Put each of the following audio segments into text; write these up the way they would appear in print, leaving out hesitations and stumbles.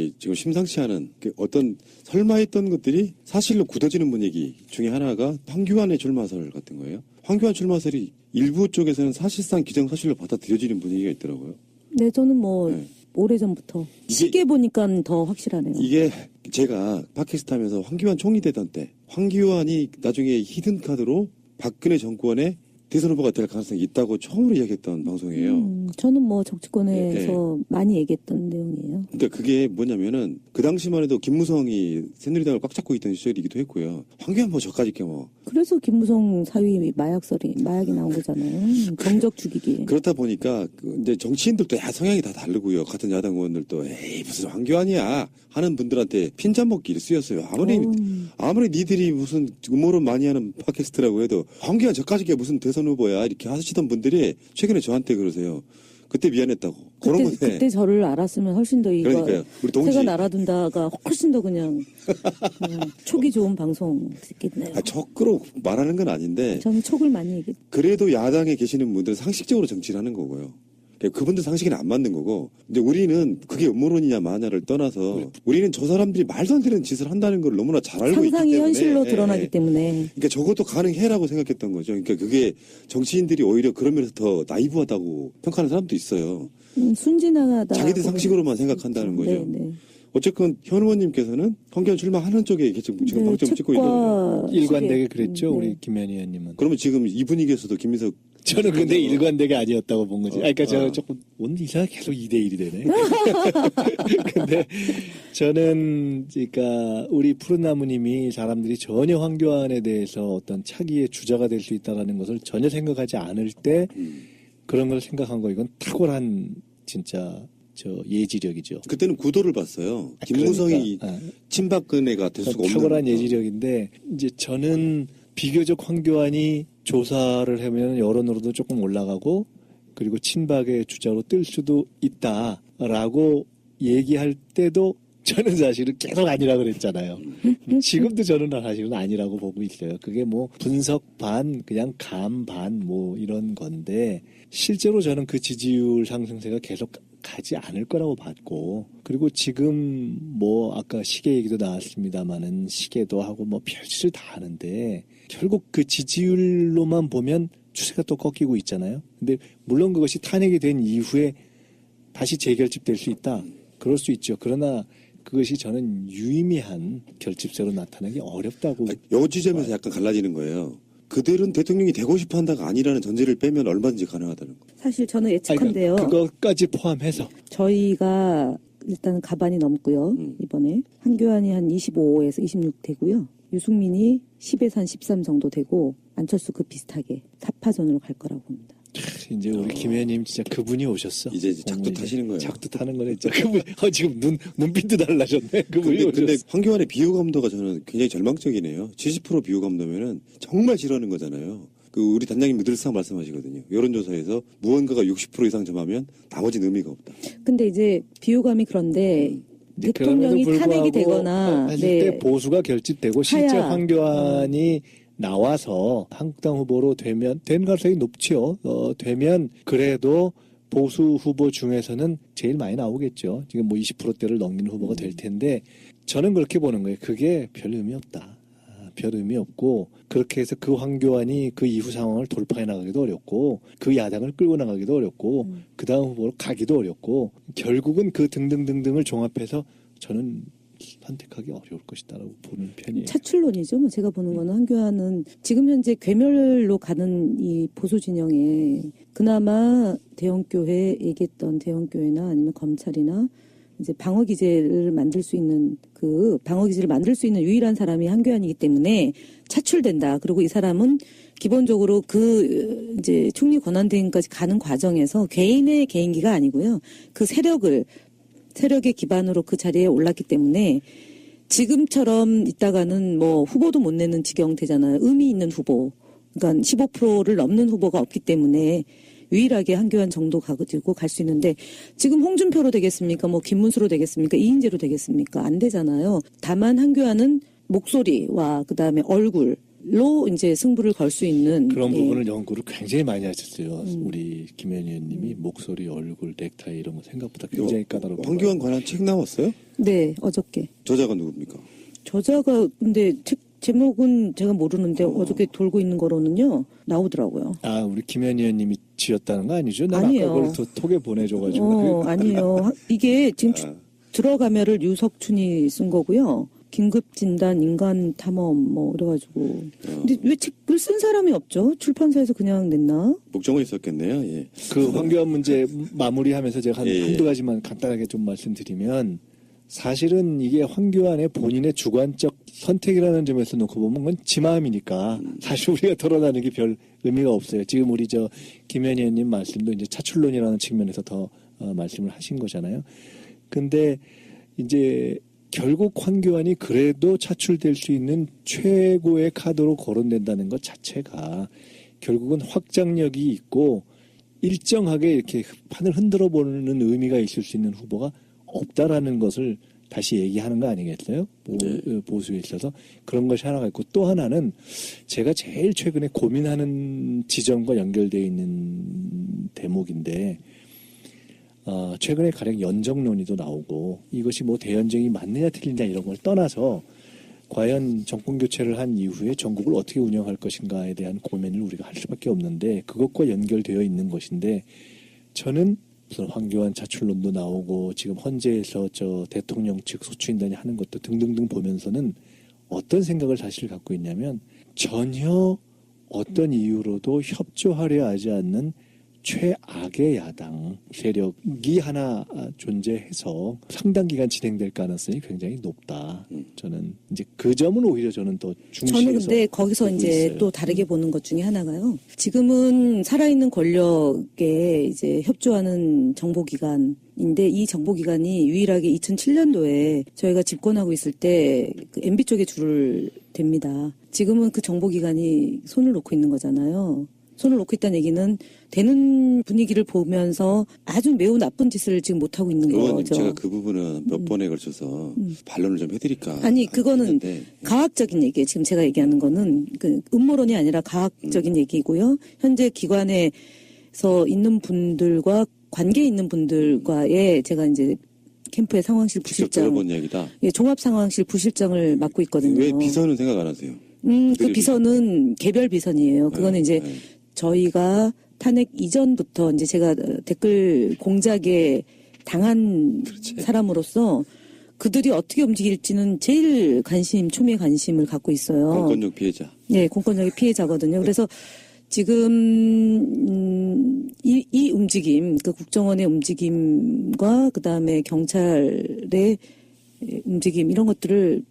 분위기 지금 심상치 않은 어떤 설마 했던 것들이 사실로 굳어지는 분위기 중에 하나가 황교안의 출마설 같은 거예요. 황교안 출마설이 일부 쪽에서는 사실상 기정사실로 받아들여지는 분위기가 있더라고요. 네, 저는 오래전부터 시계 보니까 더 확실하네요. 이게 제가 팟캐스트 하면서 황교안 총리 되던 때 황교안이 나중에 히든카드로 박근혜 정권의 대선 후보가 될 가능성이 있다고 처음으로 이야기했던 방송이에요. 저는 정치권에서 많이 얘기했던 내용이에요. 그러니까 그게 뭐냐면은 그 당시만 해도 김무성이 새누리당을 꽉 잡고 있던 시절이기도 했고요. 황교안 저까짓 게 그래서 김무성 사위 마약이 나온 거잖아요. 정적 죽이기. 그렇다 보니까 이제 정치인들도 성향이 다 다르고요. 같은 야당 의원들도 에이 무슨 황교안이야 하는 분들한테 핀잔 먹기를 쓰였어요. 아무리 니들이 무슨 음모론 많이 하는 팟캐스트라고 해도 황교안 저까짓 게 무슨 대선 후보야 이렇게 하시던 분들이 최근에 저한테 그러세요. 그때 미안했다고. 그때 저를 알았으면 훨씬 더 그러니까요. 우리 동지. 새가 날아든다가 훨씬 더 그냥 촉이 좋은 방송 듣겠네요. 척으로 말하는 건 아닌데. 저는 촉을 많이 얘기했어요. 그래도 야당에 계시는 분들은 상식적으로 정치를 하는 거고요. 그분들 상식에는 안 맞는 거고. 근데 우리는 그게 음모론이냐 마냐를 떠나서 우리는 저 사람들이 말도 안 되는 짓을 한다는 걸 너무나 잘 알고 있기 때문에. 상상이 현실로 드러나기 때문에. 그러니까 저것도 가능해라고 생각했던 거죠. 그러니까 그게 정치인들이 오히려 그러면서 더 나이브하다고 평가하는 사람도 있어요. 순진하다. 자기들 상식으로만 생각한다는 거죠. 네네. 어쨌건 현 의원님께서는 황교안 출마하는 쪽에 지금 방점을 찍고 있는 거예요. 일관되게 그랬죠. 우리 김현 의원님은. 그러면 지금 이 분위기에서도 김민석 저는 근데 일관되게 아니었다고 본 거지. 그러니까 저 조금 오늘 이상하게 계속 2대1이 되네. 근데 저는 그러니까 우리 푸른나무님이 사람들이 전혀 황교안에 대해서 어떤 차기의 주자가 될 수 있다라는 것을 전혀 생각하지 않을 때 그런 걸 생각한 거 이건 탁월한 진짜 예지력이죠. 그때는 구도를 봤어요. 김무성이 친박근혜가 될 수가 없는. 탁월한 예지력인데 이제 저는 비교적 황교안이 조사를 하면 여론으로도 조금 올라가고 그리고 친박의 주자로 뜰 수도 있다라고 얘기할 때도 저는 사실은 계속 아니라 그랬잖아요. 지금도 저는 사실은 아니라고 보고 있어요. 그게 분석 반 그냥 감 반 이런 건데 실제로 저는 그 지지율 상승세가 계속 가지 않을 거라고 봤고 그리고 지금 아까 시계 얘기도 나왔습니다마는 시계도 하고 별짓을 다 하는데 결국 그 지지율로만 보면 추세가 또 꺾이고 있잖아요. 근데 물론 그것이 탄핵이 된 이후에 다시 재결집될 수 있다. 그럴 수 있죠. 그러나 그것이 저는 유의미한 결집세로 나타나기 어렵다고. 요 지점에서 약간 갈라지는 거예요. 그들은 대통령이 되고 싶어 한다가 아니라는 전제를 빼면 얼마든지 가능하다는 거. 사실 저는 예측한데요. 그것까지 포함해서. 저희가 일단 가반이 넘고요. 이번에 한교안이 한 25에서 26 되고요. 유승민이 10에서 한 13 정도 되고 안철수 비슷하게 4파전으로 갈 거라고 봅니다. 이제 우리 김 의원님 진짜 그분이 오셨어. 이제 작두 타시는 거예요. 작두 타는 거네. 진짜 그분 지금 눈빛도 달라졌네. 그분이 오셨어. 근데 황교안의 비호감도가 저는 굉장히 절망적이네요. 70% 비호감도면은 정말 싫어하는 거잖아요. 우리 단장님이 늘상 말씀하시거든요. 여론조사에서 무언가가 60% 이상 점하면 나머지는 의미가 없다. 근데 이제 비호감이 그런데 대통령이 탄핵이 되거나 하실 때 보수가 결집되고 실제 황교안이 나와서 한국당 후보로 된 가능성이 높죠. 되면 그래도 보수 후보 중에서는 제일 많이 나오겠죠. 지금 20%대를 넘기는 후보가 될 텐데 저는 그렇게 보는 거예요. 그게 별 의미 없다. 별 의미 없고 그렇게 해서 그 황교안이 그 이후 상황을 돌파해 나가기도 어렵고 그 야당을 끌고 나가기도 어렵고 그 다음 후보로 가기도 어렵고 결국은 그 등등등등을 종합해서 저는 선택하기 어려울 것이다라고 보는 편이에요. 차출론이죠. 제가 보는 거는 한교안은 지금 현재 괴멸로 가는 이 보수 진영에 그나마 대형교회 얘기했던 대형교회나 아니면 검찰이나 이제 방어 기제를 만들 수 있는 유일한 사람이 한교안이기 때문에 차출된다. 그리고 이 사람은 기본적으로 이제 총리 권한대행까지 가는 과정에서 개인의 개인기가 아니고요. 그 세력의 기반으로 그 자리에 올랐기 때문에 지금처럼 있다가는 후보도 못 내는 지경 되잖아요. 의미 있는 후보. 그러니까 15%를 넘는 후보가 없기 때문에 유일하게 한교안 정도 가지고 갈 수 있는데 지금 홍준표로 되겠습니까? 김문수로 되겠습니까? 이인재로 되겠습니까? 안 되잖아요. 다만 한교안은 목소리와 그다음에 얼굴로 이제 승부를 걸 수 있는 그런 부분을 연구를 굉장히 많이 하셨어요. 우리 김현 의원님이 목소리, 얼굴, 넥타이 이런 거 생각보다 굉장히 까다롭고. 황교안 관한 책 나왔어요? 네, 어저께. 저자가 누굽니까? 저자가 근데 책 제목은 제가 모르는데 어저께 돌고 있는 거로는요 나오더라고요. 아, 우리 김현희 의원님이 지었다는 거 아니죠? 난 아니에요. 아까 그걸 톡에 보내줘가지고. 아니에요. 이게 지금 들어가면을 유석춘이 쓴 거고요. 긴급진단, 인간탐험 뭐 그래가지고. 근데 왜 책을 쓴 사람이 없죠? 출판사에서 그냥 냈나? 목적은 있었겠네요. 예. 그 황교안 문제 마무리하면서 제가 예. 한두 가지만 간단하게 좀 말씀드리면, 사실은 이게 황교안의 본인의 주관적 선택이라는 점에서 놓고 보면 그건 지 마음이니까 사실 우리가 털어나는 게 별 의미가 없어요. 지금 우리 김현희 의원님 말씀도 이제 차출론이라는 측면에서 더 말씀을 하신 거잖아요. 근데 이제 결국 황교안이 그래도 차출될 수 있는 최고의 카드로 거론된다는 것 자체가 결국은 확장력이 있고 일정하게 이렇게 판을 흔들어 보는 의미가 있을 수 있는 후보가 없다라는 것을 다시 얘기하는 거 아니겠어요? 보수에 있어서 그런 것이 하나가 있고, 또 하나는 제가 제일 최근에 고민하는 지점과 연결되어 있는 대목인데, 최근에 가령 연정 논의도 나오고, 이것이 뭐 대연정이 맞느냐 틀리냐 이런 걸 떠나서 과연 정권 교체를 한 이후에 전국을 어떻게 운영할 것인가에 대한 고민을 우리가 할 수밖에 없는데, 그것과 연결되어 있는 것인데, 저는 무슨 황교안 차출론도 나오고 지금 헌재에서 대통령 측 소추인단이 하는 것도 등등등 보면서는 어떤 생각을 사실 갖고 있냐면, 전혀 어떤 이유로도 협조하려 하지 않는 최악의 야당 세력이 하나 존재해서 상당 기간 진행될 가능성이 굉장히 높다. 저는 이제 그 점은 오히려 저는 더 중시해서. 저는 근데 거기서 이제 있어요. 또 다르게 보는 것 중에 하나가요. 지금은 살아있는 권력에 이제 협조하는 정보기관인데, 이 정보기관이 유일하게 2007년도에 저희가 집권하고 있을 때 그 MB 쪽에 줄을 댑니다. 지금은 그 정보기관이 손을 놓고 있는 거잖아요. 손을 놓고 있다는 얘기는 되는 분위기를 보면서 아주 매우 나쁜 짓을 지금 못하고 있는 의원님, 거죠. 제가 그 부분은 몇 번에 걸쳐서 반론을 좀 해드릴까. 아니, 그거는 했는데, 과학적인 얘기예요. 지금 제가 얘기하는 거는 그 음모론이 아니라 과학적인 얘기고요. 현재 기관에서 있는 분들과 관계 있는 분들과의 제가 이제 캠프의 상황실 직접 부실장, 들어본 얘기다. 예, 종합 상황실 부실장을 맡고 있거든요. 왜 비서는 생각 안 하세요? 그 비서는 개별 비서이에요. 그거는 이제 저희가 탄핵 이전부터 이제 제가 댓글 공작에 당한 사람으로서 그들이 어떻게 움직일지는 제일 초미의 관심을 갖고 있어요. 공권력 피해자. 네, 공권력의 피해자거든요. 그래서 지금 이 움직임, 그 국정원의 움직임과 그 다음에 경찰의 움직임 이런 것들을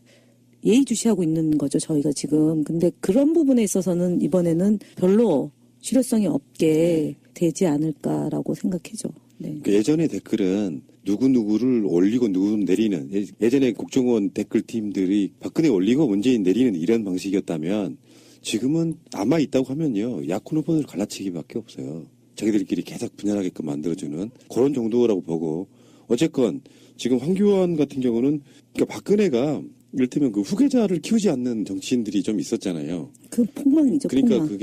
예의주시하고 있는 거죠, 저희가 지금. 근데 그런 부분에 있어서는 이번에는 별로 실효성이 없게 되지 않을까라고 생각해죠. 네. 그 예전의 댓글은 누구누구를 올리고 누구 내리는, 예전에 국정원 댓글팀들이 박근혜 올리고 문재인 내리는 이런 방식이었다면, 지금은 남아있다고 하면요, 야권 후보들 갈라치기밖에 없어요. 자기들끼리 계속 분열하게끔 만들어주는 그런 정도라고 보고, 어쨌건 지금 황교안 같은 경우는, 그러니까 박근혜가 이를테면 그 후계자를 키우지 않는 정치인들이 좀 있었잖아요. 그 폭망이죠, 그러니까 폭망.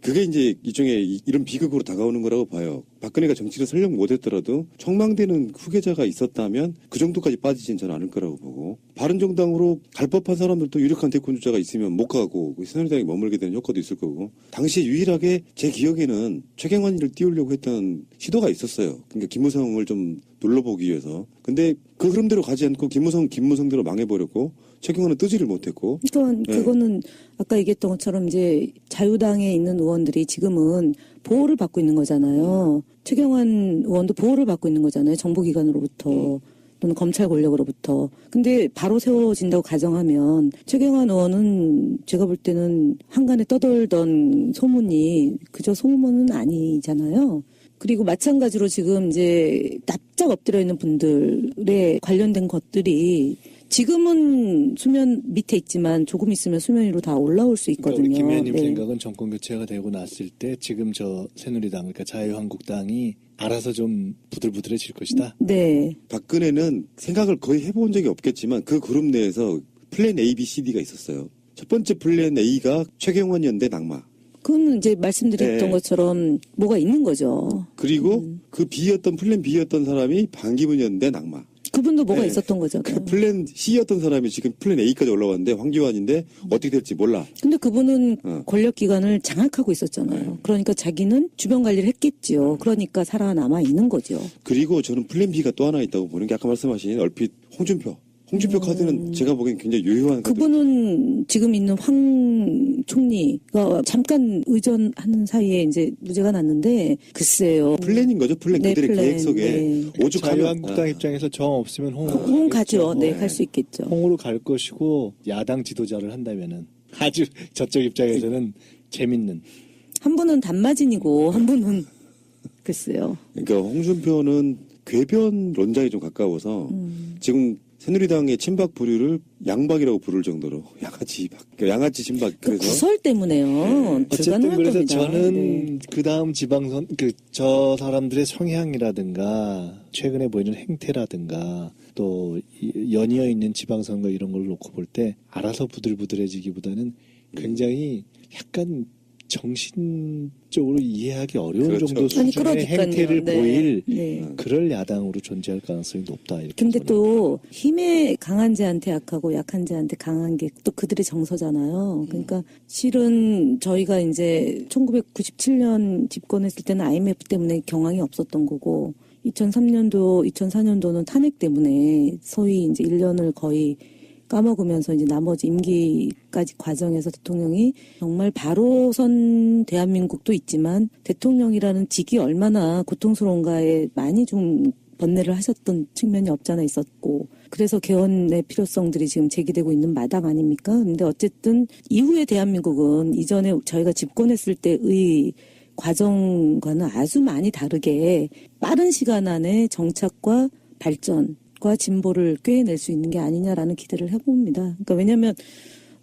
그게 이제 일종의 이런 비극으로 다가오는 거라고 봐요. 박근혜가 정치를 설령 못했더라도 촉망되는 후계자가 있었다면 그 정도까지 빠지진 저는 않을 거라고 보고, 바른정당으로 갈 법한 사람들도 유력한 대권 주자가 있으면 못 가고 새누리당에 머물게 되는 효과도 있을 거고, 당시에 유일하게 제 기억에는 최경환이를 띄우려고 했던 시도가 있었어요. 그러니까 김무성을 좀 눌러보기 위해서. 근데 그 흐름대로 가지 않고 김무성대로 망해버렸고, 최경환은 뜨지를 못했고. 그러니까 그거는 아까 얘기했던 것처럼 이제 자유당에 있는 의원들이 지금은 보호를 받고 있는 거잖아요. 최경환 의원도 보호를 받고 있는 거잖아요. 정보기관으로부터 또는 검찰 권력으로부터. 근데 바로 세워진다고 가정하면 최경환 의원은 제가 볼 때는 한간에 떠돌던 소문이 그저 소문은 아니잖아요. 그리고 마찬가지로 지금 이제 납작 엎드려 있는 분들에 관련된 것들이 지금은 수면 밑에 있지만 조금 있으면 수면 위로 다 올라올 수 있거든요. 그러니까 우리 김 의원님 네. 생각은 정권 교체가 되고 났을 때 지금 새누리당, 그러니까 자유한국당이 알아서 좀 부들부들해질 것이다. 네. 박근혜는 생각을 거의 해본 적이 없겠지만 그 그룹 내에서 플랜 A, B, C, D가 있었어요. 첫 번째 플랜 A가 최경환 연대 낙마. 그건 이제 말씀드렸던 네. 것처럼 뭐가 있는 거죠. 그리고 그 플랜 B였던 사람이 반기문 연대 낙마. 그분도 뭐가 네. 있었던 거죠. 그 플랜 C였던 사람이 지금 플랜 A까지 올라왔는데 황교안인데 어떻게 될지 몰라. 근데 그분은 어. 권력기관을 장악하고 있었잖아요. 그러니까 자기는 주변 관리를 했겠지요. 그러니까 살아남아 있는 거죠. 그리고 저는 플랜 B가 또 하나 있다고 보는 게 아까 말씀하신 얼핏 홍준표 카드는 제가 보기엔 굉장히 유효한 카드. 그분은 지금 있는 황 총리가 잠깐 의전하는 사이에 이제 무죄가 났는데 글쎄요. 플랜인 거죠. 플랜. 네, 그들의 플랜. 계획 속에 네. 오죽하면 자유한국당 입장에서 정 없으면 홍 가죠. 네, 갈 수 있겠죠. 홍으로 갈 것이고 야당 지도자를 한다면은 아주 저쪽 입장에서는 재밌는. 한 분은 단마진이고 한 분은 글쎄요. 그러니까 홍준표는 궤변론자에 좀 가까워서 지금 새누리당의 친박 부류를 양박이라고 부를 정도로 양아치 친박. 그 그래서 구설 때문에요. 어쨌든 그래서 겁니다. 저는 네. 그 다음 지방선 저 사람들의 성향이라든가 최근에 보이는 행태라든가 또 연이어 있는 지방선거 이런 걸 놓고 볼 때 알아서 부들부들해지기보다는 굉장히 약간 정신적으로 이해하기 어려운 그렇죠. 정도 아니, 수준의 그러니까요. 행태를 네. 보일 네. 그럴 야당으로 존재할 가능성이 높다. 이렇게 근데 저는 또 힘에 강한 자한테 약하고 약한 자한테 강한 게 또 그들의 정서잖아요. 그러니까 실은 저희가 이제 1997년 집권했을 때는 IMF 때문에 경황이 없었던 거고 2003년도, 2004년도는 탄핵 때문에 소위 이제 1년을 거의 까먹으면서 이제 나머지 임기까지 과정에서 대통령이 정말 바로 선 대한민국도 있지만 대통령이라는 직이 얼마나 고통스러운가에 많이 좀 번뇌를 하셨던 측면이 없잖아 있었고 그래서 개헌의 필요성들이 지금 제기되고 있는 마당 아닙니까? 근데 어쨌든 이후의 대한민국은 이전에 저희가 집권했을 때의 과정과는 아주 많이 다르게 빠른 시간 안에 정착과 발전과 진보를 꾀해낼 수 있는 게 아니냐라는 기대를 해봅니다. 그러니까 왜냐하면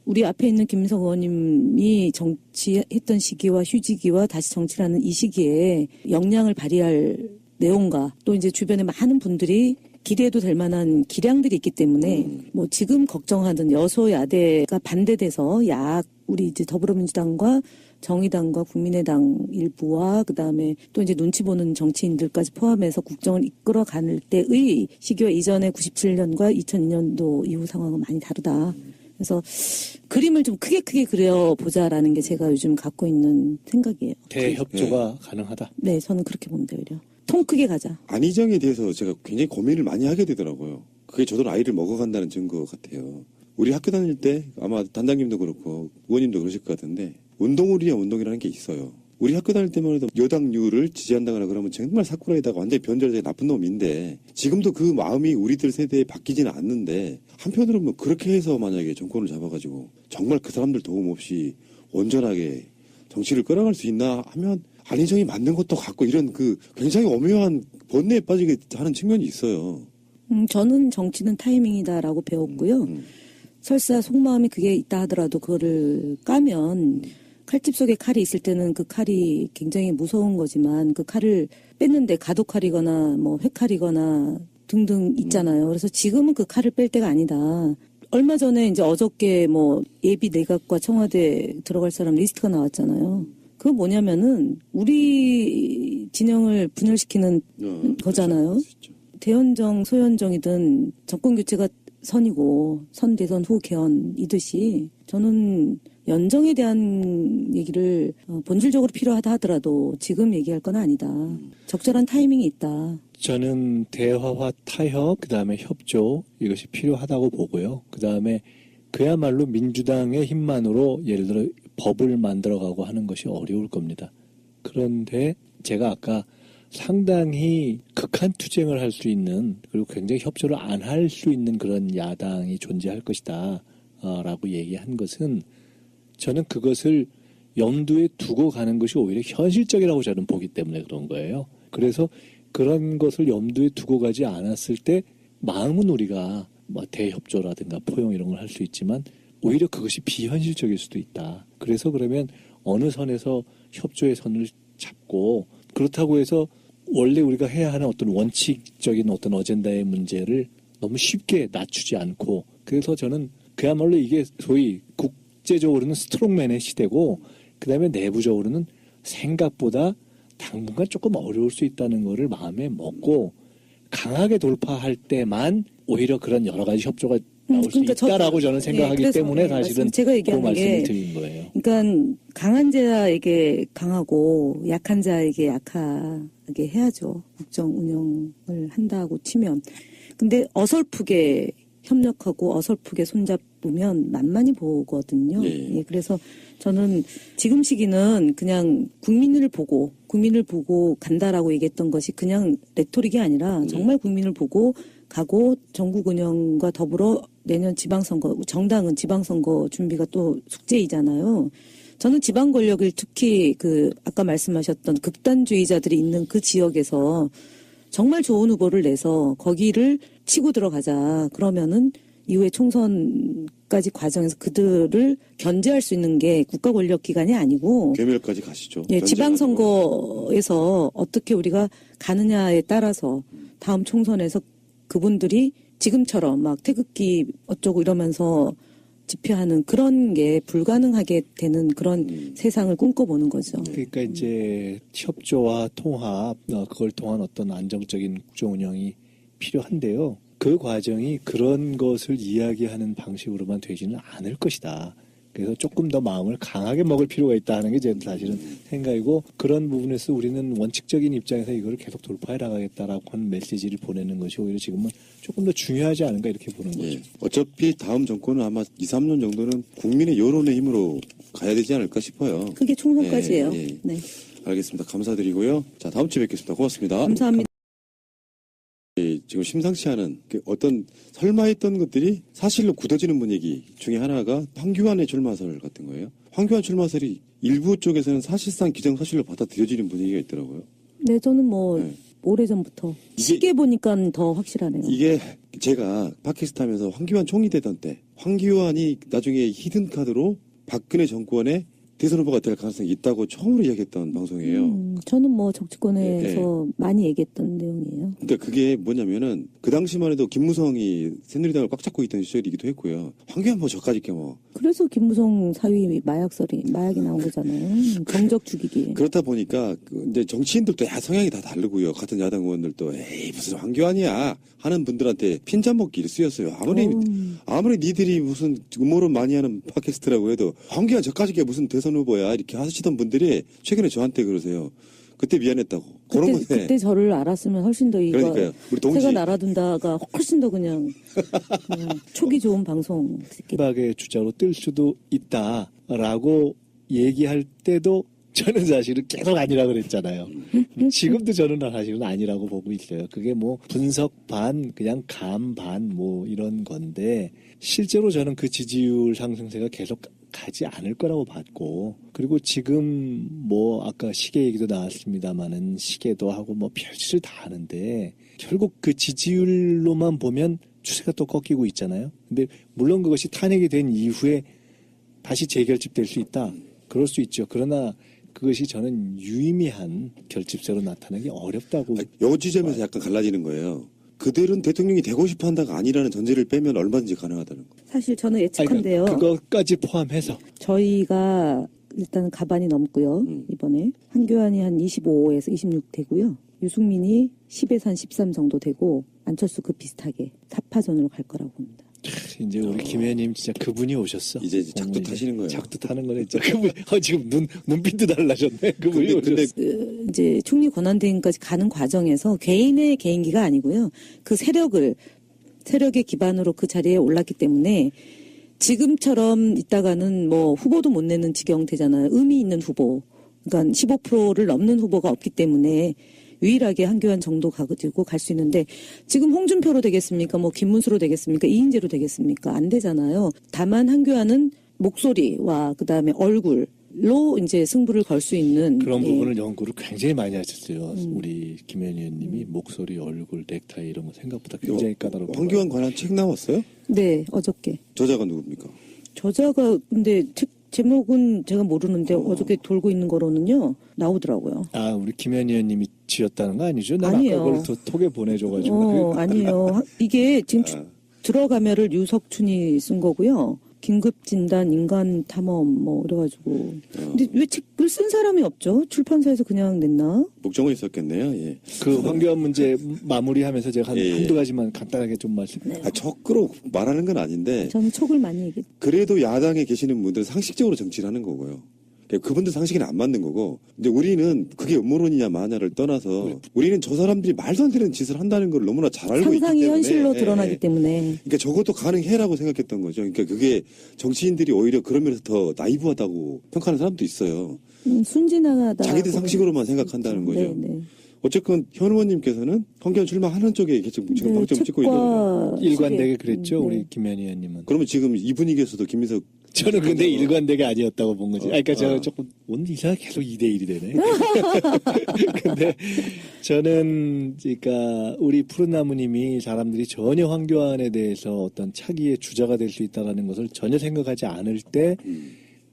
우리 앞에 있는 김민석 의원님이 정치했던 시기와 휴지기와 다시 정치라는 이 시기에 역량을 발휘할 내용과 또 이제 주변에 많은 분들이 기대해도 될 만한 기량들이 있기 때문에 뭐 지금 걱정하던 여소야대가 반대돼서 우리 이제 더불어민주당과 정의당과 국민의당 일부와 그다음에 또 이제 눈치 보는 정치인들까지 포함해서 국정을 이끌어갈 때의 시기와 이전의 97년과 2002년도 이후 상황은 많이 다르다. 그래서 그림을 좀 크게 그려보자라는 게 제가 요즘 갖고 있는 생각이에요. 대협조가 가능하다. 네, 저는 그렇게 봅니다. 오히려. 통 크게 가자. 안희정에 대해서 제가 굉장히 고민을 많이 하게 되더라고요. 그게 저도 나이를 먹어간다는 증거 같아요. 우리 학교 다닐 때 아마 단장님도 그렇고 의원님도 그러실 것 같은데 운동울이냐 운동이라는 게 있어요. 우리 학교 다닐 때만 해도 여당류를 지지한다거나 그러면 정말 사쿠라에다가 완전히 변절되게 나쁜 놈인데 지금도 그 마음이 우리들 세대에 바뀌지는 않는데 한편으로는 뭐 그렇게 해서 만약에 정권을 잡아가지고 정말 그 사람들 도움 없이 온전하게 정치를 끌어갈 수 있나 하면 안희정이 맞는 것도 같고 이런 그 굉장히 오묘한 번뇌에 빠지게 하는 측면이 있어요. 저는 정치는 타이밍이다라고 배웠고요. 설사 속마음이 그게 있다 하더라도 그거를 까면 칼집 속에 칼이 있을 때는 그 칼이 굉장히 무서운 거지만 그 칼을 뺐는데 가독칼이거나 뭐 회칼이거나 등등 있잖아요. 그래서 지금은 그 칼을 뺄 때가 아니다. 얼마 전에 이제 어저께 뭐 예비 내각과 청와대 들어갈 사람 리스트가 나왔잖아요. 그거 뭐냐면은 우리 진영을 분열시키는 거잖아요. 대연정, 소연정이든 정권 교체가 선이고 선 대선 후 개헌이듯이 저는 연정에 대한 얘기를 본질적으로 필요하다 하더라도 지금 얘기할 건 아니다. 적절한 타이밍이 있다. 저는 대화와 타협, 그다음에 협조 이것이 필요하다고 보고요. 그다음에 그야말로 민주당의 힘만으로 예를 들어 법을 만들어가고 하는 것이 어려울 겁니다. 그런데 제가 아까 상당히 극한 투쟁을 할 수 있는 그리고 굉장히 협조를 안 할 수 있는 그런 야당이 존재할 것이다 라고 얘기한 것은 저는 그것을 염두에 두고 가는 것이 오히려 현실적이라고 저는 보기 때문에 그런 거예요. 그래서 그런 것을 염두에 두고 가지 않았을 때 마음은 우리가 뭐 대협조라든가 포용 이런 걸 할 수 있지만 오히려 그것이 비현실적일 수도 있다. 그래서 그러면 어느 선에서 협조의 선을 잡고 그렇다고 해서 원래 우리가 해야 하는 어떤 원칙적인 어떤 어젠다의 문제를 너무 쉽게 낮추지 않고 그래서 저는 그야말로 이게 소위 국제적으로는 스트롱맨의 시대고 그다음에 내부적으로는 생각보다 당분간 조금 어려울 수 있다는 거를 마음에 먹고 강하게 돌파할 때만 오히려 그런 여러 가지 협조가 나올 그러니까 수 있다라고 저는 생각하기 그래서, 때문에 사실은 제가 그 얘기하는 말씀을 게, 드린 거예요. 그러니까 강한 자에게 강하고 약한 자에게 약하게 해야죠. 국정 운영을 한다고 치면. 근데 어설프게 협력하고 어설프게 손잡으면 만만히 보거든요. 예. 예, 그래서 저는 지금 시기는 그냥 국민을 보고 간다라고 얘기했던 것이 그냥 레토릭이 아니라 정말 국민을 보고 가고 전국 운영과 더불어 내년 지방선거, 정당은 지방선거 준비가 또 숙제이잖아요. 저는 지방 권력을 특히 아까 말씀하셨던 극단주의자들이 있는 그 지역에서 정말 좋은 후보를 내서 거기를 치고 들어가자. 그러면은 이후에 총선까지 과정에서 그들을 견제할 수 있는 게 국가 권력 기관이 아니고 괴멸까지 가시죠. 예, 견제가 지방선거에서 어떻게 우리가 가느냐에 따라서 다음 총선에서 그분들이 지금처럼 막 태극기 어쩌고 이러면서 집회하는 그런 게 불가능하게 되는 그런 세상을 꿈꿔보는 거죠. 그러니까 이제 협조와 통합, 그걸 통한 어떤 안정적인 국정 운영이 필요한데요. 그 과정이 그런 것을 이야기하는 방식으로만 되지는 않을 것이다. 그래서 조금 더 마음을 강하게 먹을 필요가 있다는 게 제 사실은 생각이고, 그런 부분에서 우리는 원칙적인 입장에서 이걸 계속 돌파해 나가겠다라고 하는 메시지를 보내는 것이 오히려 지금은 조금 더 중요하지 않은가 이렇게 보는 거죠. 예. 어차피 다음 정권은 아마 2, 3년 정도는 국민의 여론의 힘으로 가야 되지 않을까 싶어요. 그게 총선까지예요. 예, 예. 네. 알겠습니다. 감사드리고요. 자, 다음 주에 뵙겠습니다. 고맙습니다. 감사합니다. 지금 심상치 않은 어떤 설마 했던 것들이 사실로 굳어지는 분위기 중에 하나가 황교안의 출마설 같은 거예요. 황교안 출마설이 일부 쪽에서는 사실상 기정사실로 받아들여지는 분위기가 있더라고요. 네, 저는 뭐 네. 오래전부터 이게- 시계 보니까 더 확실하네요. 이게 제가 팟캐스트 하면서 황교안 총리 되던 때 황교안이 나중에 히든카드로 박근혜 정권의 대선 후보가 될 가능성이 있다고 처음으로 이야기했던 방송이에요. 저는 뭐 정치권에서 예, 많이 얘기했던 내용이에요. 근데 그게 뭐냐면은 그 당시만 해도 김무성이 새누리당을 꽉 잡고 있던 시절이기도 했고요. 황교안 뭐 저까지 뭐 그래서 김무성 사위 마약이 나온 거잖아요. 정적 죽이기. 그렇다 보니까 이제 정치인들도 성향이 다 다르고요. 같은 야당 의원들도 에이 무슨 황교안이야 하는 분들한테 핀잔 먹기를 쓰였어요. 아무리 니들이 무슨 음모론 많이 하는 팟캐스트라고 해도 황교안 저까지게 무슨 대선 후보야 이렇게 하시던 분들이 최근에 저한테 그러세요. 그때 미안했다고. 그런 건데. 그때 저를 알았으면 훨씬 더 이거 그러니까요. 우리 동지. 새가 날아든다가 훨씬 더 그냥 촉이 좋은 방송. 박의 주자로 뜰 수도 있다라고 얘기할 때도 저는 사실은 계속 아니라 그랬잖아요. 지금도 저는 사실은 아니라고 보고 있어요. 그게 뭐 분석 반, 그냥 감 반, 뭐 이런 건데, 실제로 저는 그 지지율 상승세가 계속 가지 않을 거라고 봤고, 그리고 지금 뭐 아까 시계 얘기도 나왔습니다만은 시계도 하고 뭐 별짓을 다 하는데, 결국 그 지지율로만 보면 추세가 또 꺾이고 있잖아요. 근데 물론 그것이 탄핵이 된 이후에 다시 재결집될 수 있다. 그럴 수 있죠. 그러나 그것이 저는 유의미한 결집세로 나타나기 어렵다고. 요 지점에서 약간 갈라지는 거예요. 그들은 대통령이 되고 싶어 한다가 아니라는 전제를 빼면 얼마든지 가능하다는 거예요. 사실 저는 예측한데요. 그것까지 포함해서. 저희가 일단 가반이 넘고요. 이번에 한교안이 한 25에서 26 되고요. 유승민이 10에서 한 13 정도 되고 안철수 그 비슷하게 4파전으로 갈 거라고 봅니다. 이제 우리 김 의원님 진짜 그분이 오셨어. 이제 작두 타시는 거예요. 작두 타는 거네. 진짜 그분 지금 눈빛도 달라졌네. 그분이 근데 오셨어. 이제 총리 권한대행까지 가는 과정에서 개인의 개인기가 아니고요. 그 세력의 기반으로 그 자리에 올랐기 때문에 지금처럼 있다가는 뭐 후보도 못 내는 지경 되잖아요. 의미 있는 후보. 그러니까 15%를 넘는 후보가 없기 때문에 유일하게 한교안 정도 가지고 갈 수 있는데 지금 홍준표로 되겠습니까? 뭐 김문수로 되겠습니까? 이인재로 되겠습니까? 안 되잖아요. 다만 한교안은 목소리와 그다음에 얼굴로 이제 승부를 걸 수 있는 그런 예. 부분을 연구를 굉장히 많이 하셨어요. 우리 김 의원님이 목소리, 얼굴, 넥타이 이런 거 생각보다 굉장히 까다롭고. 황교안 관한 책 나왔어요? 네, 어저께. 저자가 누굽니까? 저자가 근데 제목은 제가 모르는데 어저께 돌고 있는 거로는요. 나오더라고요. 아, 우리 김 의원님이 지었다는 거 아니죠? 난 아니에요. 아까 그걸 톡에 보내줘가지고. 아니에요. 이게 지금 들어가면을 유석춘이 쓴 거고요. 긴급 진단, 인간 탐험 뭐 이래가지고. 근데 왜 책을 쓴 사람이 없죠? 출판사에서 그냥 냈나? 목적은 있었겠네요. 예. 그 황교안 문제 마무리하면서 제가 예. 한두 가지만 간단하게 좀 말씀. 적으로 말하는 건 아닌데 저는 촉을 많이 얘기. 그래도 야당에 계시는 분들은 상식적으로 정치를 하는 거고요. 그분들 상식에는 안 맞는 거고, 이제 우리는 그게 음모론이냐 마냐를 떠나서 우리는 저 사람들이 말도 안 되는 짓을 한다는 걸 너무나 잘 알고 있기 상상이 때문에 현실로 드러나기 때문에. 그러니까 저것도 가능해라고 생각했던 거죠. 그러니까 그게 정치인들이 오히려 그런 면에서 더 나이브하다고 평가하는 사람도 있어요. 순진하다. 자기들 상식으로만 생각한다는 거죠. 네, 네. 어쨌건 현 의원님께서는 황교안 출마하는 쪽에 지금 방점을 찍고 있는. 일관되게 그랬죠. 네. 우리 김현희 의원님은. 그러면 지금 이 분위기에서도 김민석 저는 근데 일관되게 아니었다고 본 거지. 그러니까 저는 어. 조금 오늘 이상하게 계속 2대1이 되네. 근데 저는 그러니까 우리 푸른나무님이 사람들이 전혀 황교안에 대해서 어떤 차기의 주자가 될 수 있다라는 것을 전혀 생각하지 않을 때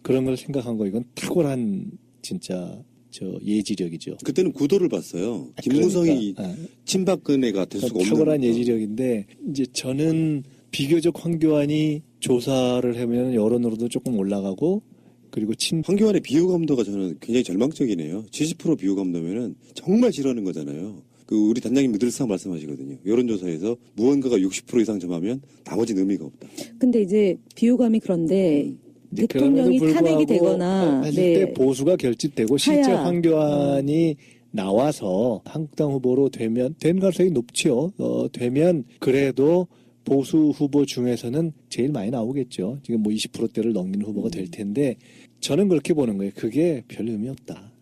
그런 걸 생각한 거 이건 탁월한 진짜 저 예지력이죠. 그때는 구도를 봤어요. 김무성이 그러니까, 친박근혜가 될 수가 없는. 탁월한 예지력인데 이제 저는 비교적 황교안이 조사를 하면 여론으로도 조금 올라가고 그리고 황교안의 비호감도가 저는 굉장히 절망적이네요. 70% 비호감도면은 정말 싫어하는 거잖아요. 그 우리 단장님이 늘상 말씀하시거든요. 여론조사에서 무언가가 60% 이상 점하면 나머지는 의미가 없다. 근데 이제 비호감이 그런데 대통령이 탄핵이 되거나 하실 네. 때 보수가 결집되고 실제 하야. 황교안이 나와서 한국당 후보로 된 가능성이 높지요. 되면 그래도 보수 후보 중에서는 제일 많이 나오겠죠. 지금 뭐 20%대를 넘기는 후보가 될 텐데 저는 그렇게 보는 거예요. 그게 별 의미 없다.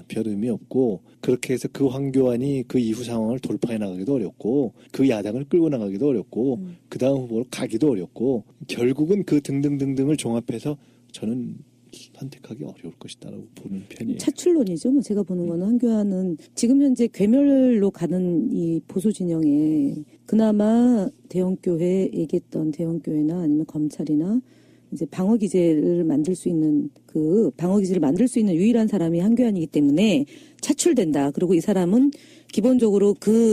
별 의미 없고 그렇게 해서 그 황교안이 그 이후 상황을 돌파해 나가기도 어렵고 그 야당을 끌고 나가기도 어렵고 그 다음 후보로 가기도 어렵고 결국은 그 등등등등을 종합해서 저는 선택하기 어려울 것이다라고 보는 편이에요. 차출론이죠. 뭐 제가 보는 거는 황교안은 지금 현재 괴멸로 가는 이 보수 진영에 그나마 대형교회 얘기했던 대형교회나 아니면 검찰이나 이제 방어 기제를 만들 수 있는 유일한 사람이 황교안이기 때문에 차출된다. 그리고 이 사람은 기본적으로 그